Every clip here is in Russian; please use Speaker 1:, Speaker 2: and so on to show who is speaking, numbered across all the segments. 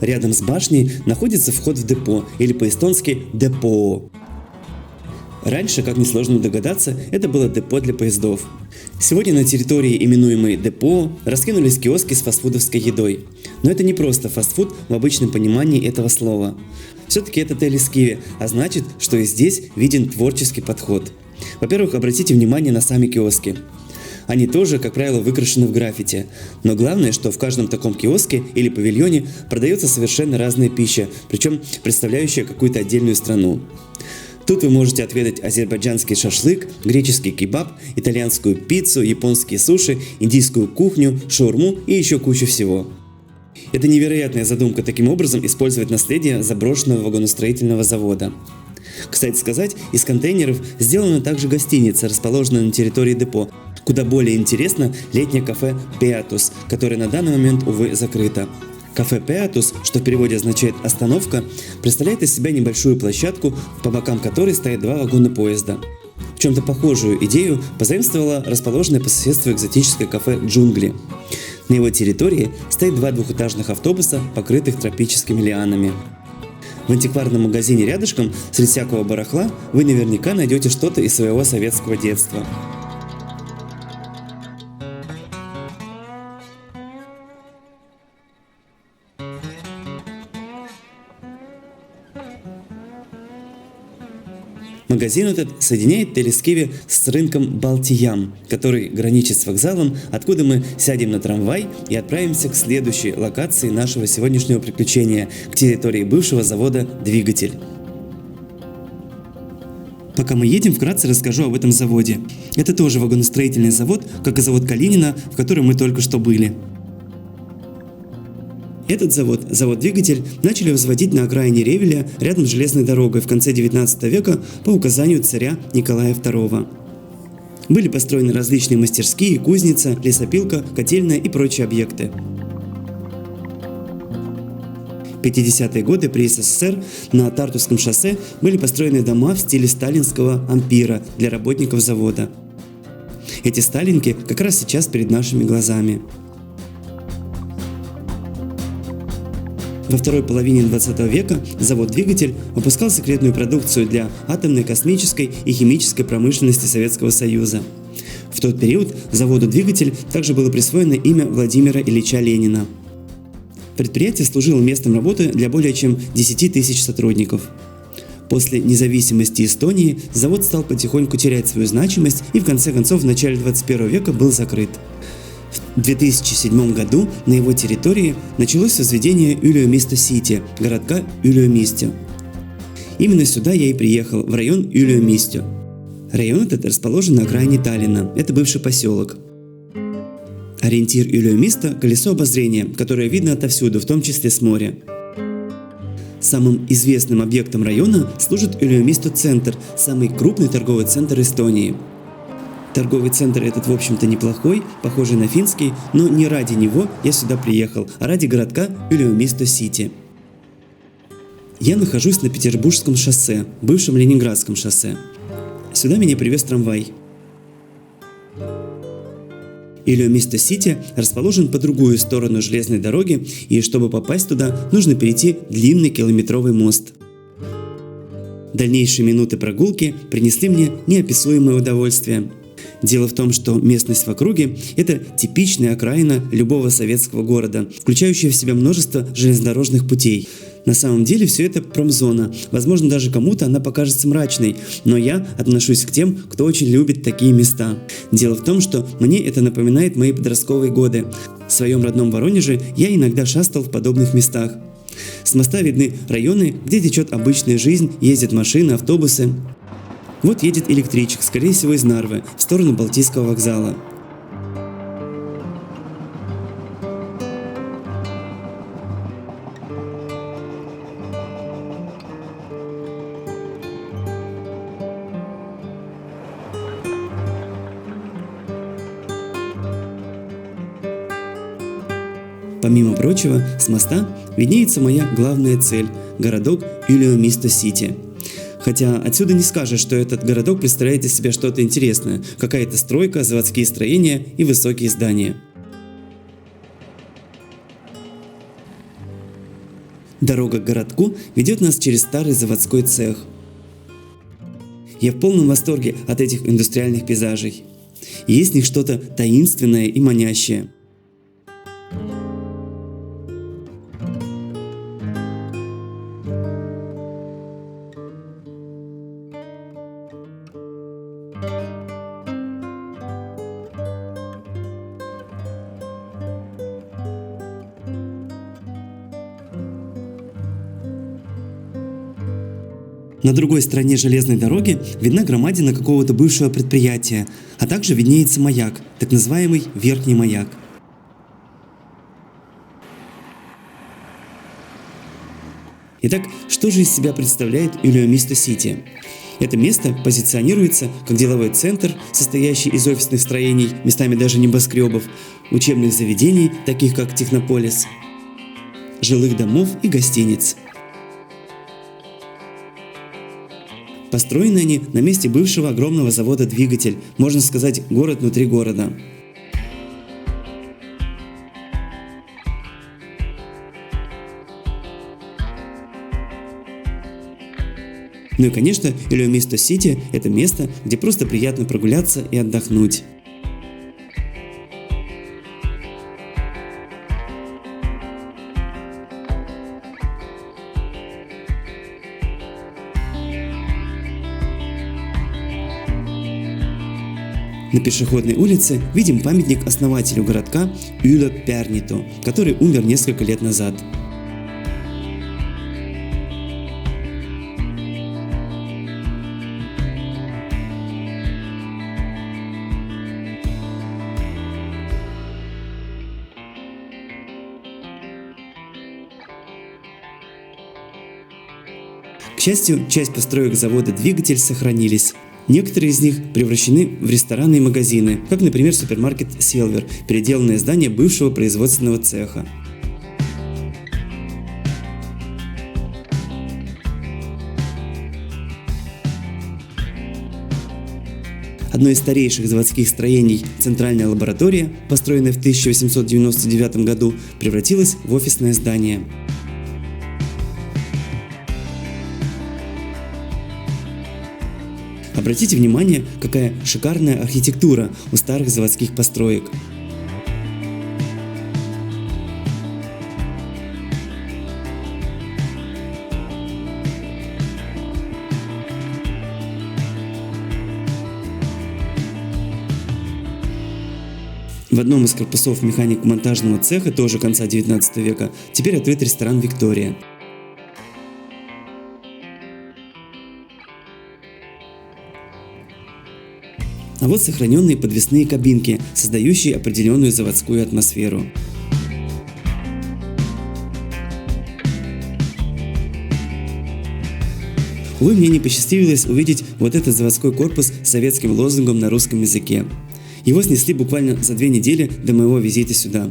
Speaker 1: Рядом с башней находится вход в депо, или по-эстонски «депо». Раньше, как несложно догадаться, это было депо для поездов. Сегодня на территории, именуемой депо, раскинулись киоски с фастфудовской едой. Но это не просто фастфуд в обычном понимании этого слова. Все-таки это Телескиве, а значит, что и здесь виден творческий подход. Во-первых, обратите внимание на сами киоски. Они тоже, как правило, выкрашены в граффити. Но главное, что в каждом таком киоске или павильоне продается совершенно разная пища, причем представляющая какую-то отдельную страну. Тут вы можете отведать азербайджанский шашлык, греческий кебаб, итальянскую пиццу, японские суши, индийскую кухню, шаурму и еще кучу всего. Это невероятная задумка таким образом использовать наследие заброшенного вагоностроительного завода. Кстати сказать, из контейнеров сделана также гостиница, расположенная на территории депо. Куда более интересно летнее кафе «Пеатус», которое на данный момент, увы, закрыто. Кафе «Пеатус», что в переводе означает «остановка», представляет из себя небольшую площадку, по бокам которой стоят два вагона поезда. В чем-то похожую идею позаимствовала расположенное по соседству экзотическое кафе «Джунгли». На его территории стоит два двухэтажных автобуса, покрытых тропическими лианами. В антикварном магазине рядышком, среди всякого барахла, вы наверняка найдете что-то из своего советского детства. Магазин этот соединяет Телескиве с рынком Балтиям, который граничит с вокзалом, откуда мы сядем на трамвай и отправимся к следующей локации нашего сегодняшнего приключения, к территории бывшего завода «Двигатель». Пока мы едем, вкратце расскажу об этом заводе. Это тоже вагоностроительный завод, как и завод Калинина, в котором мы только что были. Этот завод «Двигатель» начали возводить на окраине Ревеля рядом с железной дорогой в конце 19 века по указанию царя Николая II. Были построены различные мастерские, кузница, лесопилка, котельная и прочие объекты. В 50-е годы при СССР на Тартусском шоссе были построены дома в стиле сталинского ампира для работников завода. Эти сталинки как раз сейчас перед нашими глазами. Во второй половине 20 века завод «Двигатель» выпускал секретную продукцию для атомной, космической и химической промышленности Советского Союза. В тот период заводу «Двигатель» также было присвоено имя Владимира Ильича Ленина. Предприятие служило местом работы для более чем 10 тысяч сотрудников. После независимости Эстонии завод стал потихоньку терять свою значимость и в конце концов в начале 21 века был закрыт. В 2007 году на его территории началось возведение Yliomisto-City, городка Yliomisto. Именно сюда я и приехал, в район Yliomisto. Район этот расположен на окраине Таллина, это бывший поселок. Ориентир Yliomisto – колесо обозрения, которое видно отовсюду, в том числе с моря. Самым известным объектом района служит Yliomisto-центр, самый крупный торговый центр Эстонии. Торговый центр этот, в общем-то, неплохой, похожий на финский, но не ради него я сюда приехал, а ради городка Yliomisto-City. Я нахожусь на Петербургском шоссе, бывшем Ленинградском шоссе. Сюда меня привез трамвай. Yliomisto-City расположен по другую сторону железной дороги, и чтобы попасть туда, нужно перейти длинный километровый мост. Дальнейшие минуты прогулки принесли мне неописуемое удовольствие. Дело в том, что местность в округе – это типичная окраина любого советского города, включающая в себя множество железнодорожных путей. На самом деле все это промзона, возможно, даже кому-то она покажется мрачной, но я отношусь к тем, кто очень любит такие места. Дело в том, что мне это напоминает мои подростковые годы. В своем родном Воронеже я иногда шастал в подобных местах. С моста видны районы, где течет обычная жизнь, ездят машины, автобусы. Вот едет электричек, скорее всего из Нарвы, в сторону Балтийского вокзала. Помимо прочего, с моста виднеется моя главная цель – городок Yliomisto-City. Хотя отсюда не скажешь, что этот городок представляет из себя что-то интересное, какая-то стройка, заводские строения и высокие здания. Дорога к городку ведет нас через старый заводской цех. Я в полном восторге от этих индустриальных пейзажей. Есть в них что-то таинственное и манящее. На другой стороне железной дороги видна громадина какого-то бывшего предприятия, а также виднеется маяк, так называемый Верхний маяк. Итак, что же из себя представляет Иллиомисто-Сити? Это место позиционируется как деловой центр, состоящий из офисных строений, местами даже небоскребов, учебных заведений, таких как Технополис, жилых домов и гостиниц. Построены они на месте бывшего огромного завода «Двигатель», можно сказать, город внутри города. Ну и, конечно, Иллиомисто-Сити – это место, где просто приятно прогуляться и отдохнуть. На пешеходной улице видим памятник основателю городка Ylö Pärnitu, который умер несколько лет назад. К счастью, часть построек завода «Двигатель» сохранились. Некоторые из них превращены в рестораны и магазины, как, например, супермаркет «Селвер», переделанное здание бывшего производственного цеха. Одно из старейших заводских строений, центральная лаборатория, построенная в 1899 году, превратилась в офисное здание. Обратите внимание, какая шикарная архитектура у старых заводских построек. В одном из корпусов механико-монтажного цеха, тоже конца 19 века, теперь открыт ресторан «Виктория». А вот сохраненные подвесные кабинки, создающие определенную заводскую атмосферу. Увы, мне не посчастливилось увидеть вот этот заводской корпус с советским лозунгом на русском языке. Его снесли буквально за 2 недели до моего визита сюда.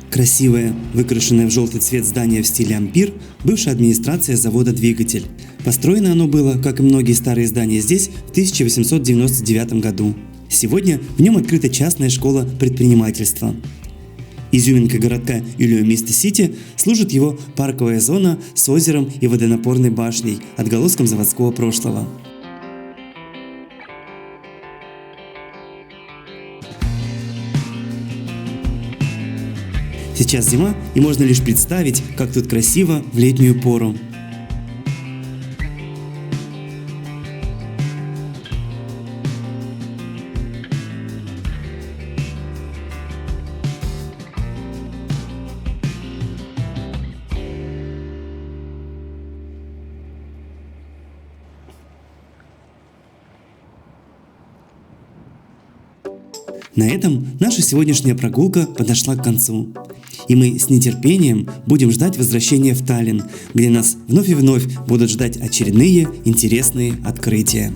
Speaker 1: Красивое, выкрашенное в желтый цвет здание в стиле ампир – бывшая администрация завода «Двигатель». Построено оно было, как и многие старые здания здесь, в 1899 году. Сегодня в нем открыта частная школа предпринимательства. Изюминкой городка Иллиомисто-Сити служит его парковая зона с озером и водонапорной башней, отголоском заводского прошлого. Сейчас зима, и можно лишь представить, как тут красиво в летнюю пору. На этом наша сегодняшняя прогулка подошла к концу. И мы с нетерпением будем ждать возвращения в Таллин, где нас вновь и вновь будут ждать очередные интересные открытия.